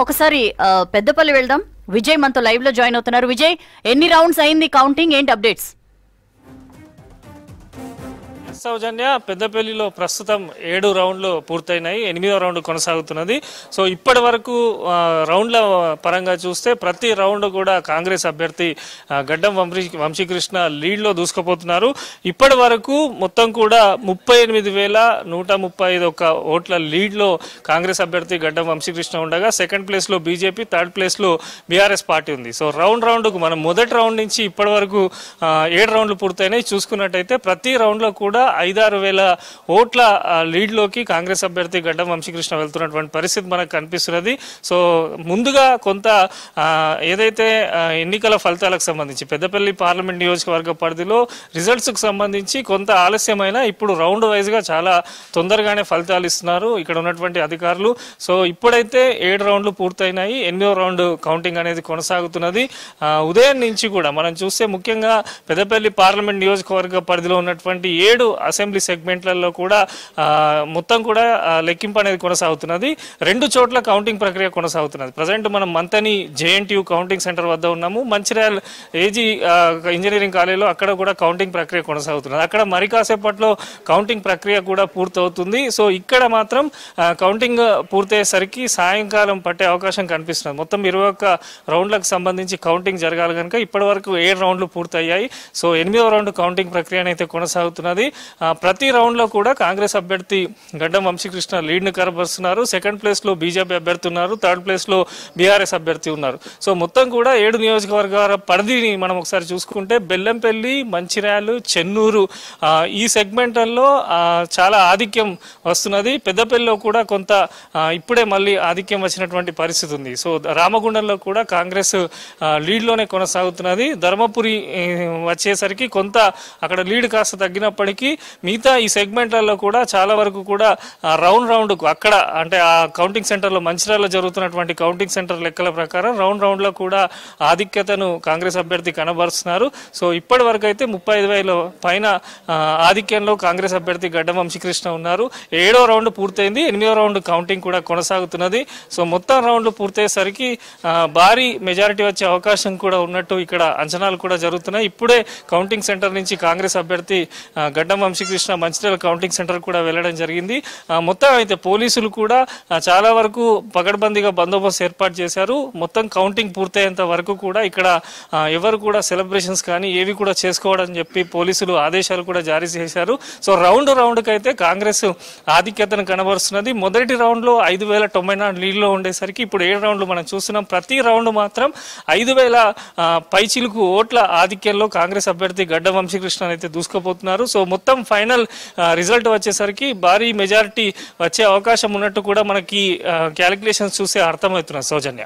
ఒకసారి పెద్దపల్లి వెళ్దాం. విజయ్ మనతో లైవ్ లో జాయిన్ అవుతున్నారు. విజయ్, ఎన్ని రౌండ్స్ అయింది కౌంటింగ్, ఏంటి అప్డేట్స్? సౌజన్య, పెద్దపల్లిలో ప్రస్తుతం 7 రౌండ్లు పూర్తయినాయి, 8వ రౌండ్ కొనసాగుతున్నది. సో ఇప్పటి వరకు రౌండ్ల పరంగా చూస్తే ప్రతి రౌండ్ కూడా కాంగ్రెస్ అభ్యర్థి గడ్డం వంశీకృష్ణ లీడ్లో దూసుకుపోతున్నారు. ఇప్పటి వరకు మొత్తం కూడా 38,135 ఓట్ల లీడ్లో కాంగ్రెస్ అభ్యర్థి గడ్డం వంశీకృష్ణ ఉండగా సెకండ్ ప్లేస్లో బీజేపీ, థర్డ్ ప్లేస్లో బీఆర్ఎస్ పార్టీ ఉంది. సో రౌండ్కు మనం మొదటి రౌండ్ నుంచి ఇప్పటి వరకు 7 రౌండ్లు పూర్తయినాయి. చూసుకున్నట్టయితే ప్రతి రౌండ్లో కూడా 5-6 వేల ఓట్ల లీడ్లోకి కాంగ్రెస్ అభ్యర్థి గడ్డం వంశీకృష్ణ వెళ్తున్నటువంటి పరిస్థితి మనకు కనిపిస్తున్నది. సో ముందుగా కొంత ఏదైతే ఎన్నికల ఫలితాలకు సంబంధించి పెద్దపల్లి పార్లమెంట్ నియోజకవర్గ పరిధిలో రిజల్ట్స్కు సంబంధించి కొంత ఆలస్యమైన ఇప్పుడు రౌండ్ వైజ్గా చాలా తొందరగానే ఫలితాలు ఇస్తున్నారు ఇక్కడ ఉన్నటువంటి అధికారులు. సో ఇప్పుడైతే 7 రౌండ్లు పూర్తయినాయి, 8వ రౌండ్ కౌంటింగ్ అనేది కొనసాగుతున్నది. ఉదయం నుంచి కూడా మనం చూస్తే ముఖ్యంగా పెద్దపల్లి పార్లమెంట్ నియోజకవర్గ పరిధిలో ఉన్నటువంటి 7 అసెంబ్లీ సెగ్మెంట్లలో కూడా మొత్తం కూడా లెక్కింపు అనేది కొనసాగుతున్నది. 2 చోట్ల కౌంటింగ్ ప్రక్రియ కొనసాగుతున్నది. ప్రజెంట్ మనం మంతని జేఎన్టీయూ కౌంటింగ్ సెంటర్ వద్ద ఉన్నాము. మంచిర్యాల ఏజీ ఇంజనీరింగ్ కాలేజీలో అక్కడ కూడా కౌంటింగ్ ప్రక్రియ కొనసాగుతున్నది. అక్కడ మరి కాసేపట్లో కౌంటింగ్ ప్రక్రియ కూడా పూర్తవుతుంది. సో ఇక్కడ మాత్రం కౌంటింగ్ పూర్తయ్యేసరికి సాయంకాలం పట్టే అవకాశం కనిపిస్తున్నది. మొత్తం 21 రౌండ్లకు సంబంధించి కౌంటింగ్ జరగాలి కనుక ఇప్పటి వరకు 7 రౌండ్లు పూర్తయ్యాయి. సో 8వ రౌండ్ కౌంటింగ్ ప్రక్రియ అయితే కొనసాగుతున్నది. ప్రతి రౌండ్ లో కూడా కాంగ్రెస్ అభ్యర్థి గడ్డం వంశీకృష్ణ లీడ్ ను కనబరుస్తున్నారు. సెకండ్ ప్లేస్ లో బీజేపీ అభ్యర్థి ఉన్నారు, థర్డ్ ప్లేస్ లో బీఆర్ఎస్ అభ్యర్థి ఉన్నారు. సో మొత్తం కూడా 7 నియోజకవర్గాల పరిధిని మనం ఒకసారి చూసుకుంటే బెల్లంపల్లి, మంచిర్యాల, చెన్నూరు ఈ సెగ్మెంట్లలో చాలా ఆధిక్యం వస్తున్నది. పెద్దపల్లిలో కూడా కొంత ఇప్పుడే మళ్ళీ ఆధిక్యం వచ్చినటువంటి పరిస్థితి ఉంది. సో రామగుండంలో కూడా కాంగ్రెస్ లీడ్ లోనే కొనసాగుతున్నది. ధర్మపురి వచ్చేసరికి కొంత అక్కడ లీడ్ కాస్త తగ్గినప్పటికీ మిగతా ఈ సెగ్మెంట్లలో కూడా చాలా వరకు కూడా రౌండ్కు అక్కడ అంటే ఆ కౌంటింగ్ సెంటర్లో మంచిర్యాలలో జరుగుతున్నటువంటి కౌంటింగ్ సెంటర్ లెక్కల ప్రకారం రౌండ్లో కూడా ఆధిక్యతను కాంగ్రెస్ అభ్యర్థి కనబరుస్తున్నారు. సో ఇప్పటి వరకు అయితే 35,000 పైన ఆధిక్యంలో కాంగ్రెస్ అభ్యర్థి గడ్డం వంశీకృష్ణ ఉన్నారు. 7వ రౌండ్ పూర్తయింది, 8వ రౌండ్ కౌంటింగ్ కూడా కొనసాగుతున్నది. సో మొత్తం రౌండ్లు పూర్తయ్యేసరికి భారీ మెజారిటీ వచ్చే అవకాశం కూడా ఉన్నట్టు ఇక్కడ అంచనాలు కూడా జరుగుతున్నాయి. ఇప్పుడే కౌంటింగ్ సెంటర్ నుంచి కాంగ్రెస్ అభ్యర్థి గడ్డం వంశీకృష్ణ మంచిర్యాల కౌంటింగ్ సెంటర్ కూడా వెళ్లడం జరిగింది. మొత్తం అయితే పోలీసులు కూడా చాలా వరకు పకడ్బందీగా బందోబస్తు ఏర్పాటు చేశారు. మొత్తం కౌంటింగ్ పూర్తయ్యేంత వరకు కూడా ఇక్కడ ఎవరు కూడా సెలబ్రేషన్స్ కానీ ఏవి కూడా చేసుకోవడం చెప్పి పోలీసులు ఆదేశాలు కూడా జారీ చేశారు. సో రౌండ్కి అయితే కాంగ్రెస్ ఆధిక్యతను కనబరుస్తున్నది. మొదటి రౌండ్ లో 5,094 లీడ్లో ఉండేసరికి ఇప్పుడు 7 రౌండ్లు మనం చూస్తున్నాం. ప్రతి రౌండ్ మాత్రం 5,000 పైచిలుకు ఓట్ల ఆధిక్యంలో కాంగ్రెస్ అభ్యర్థి గడ్డం వంశీకృష్ణ అయితే దూసుకుపోతున్నారు. సో మొత్తం ఫైనల్ రిజల్ట్ వచ్చేసరికి భారీ మెజారిటీ వచ్చే అవకాశం ఉన్నట్టు కూడా మనకి క్యాలిక్యులేషన్స్ చూసే అర్థమవుతున్నారు. సౌజన్య.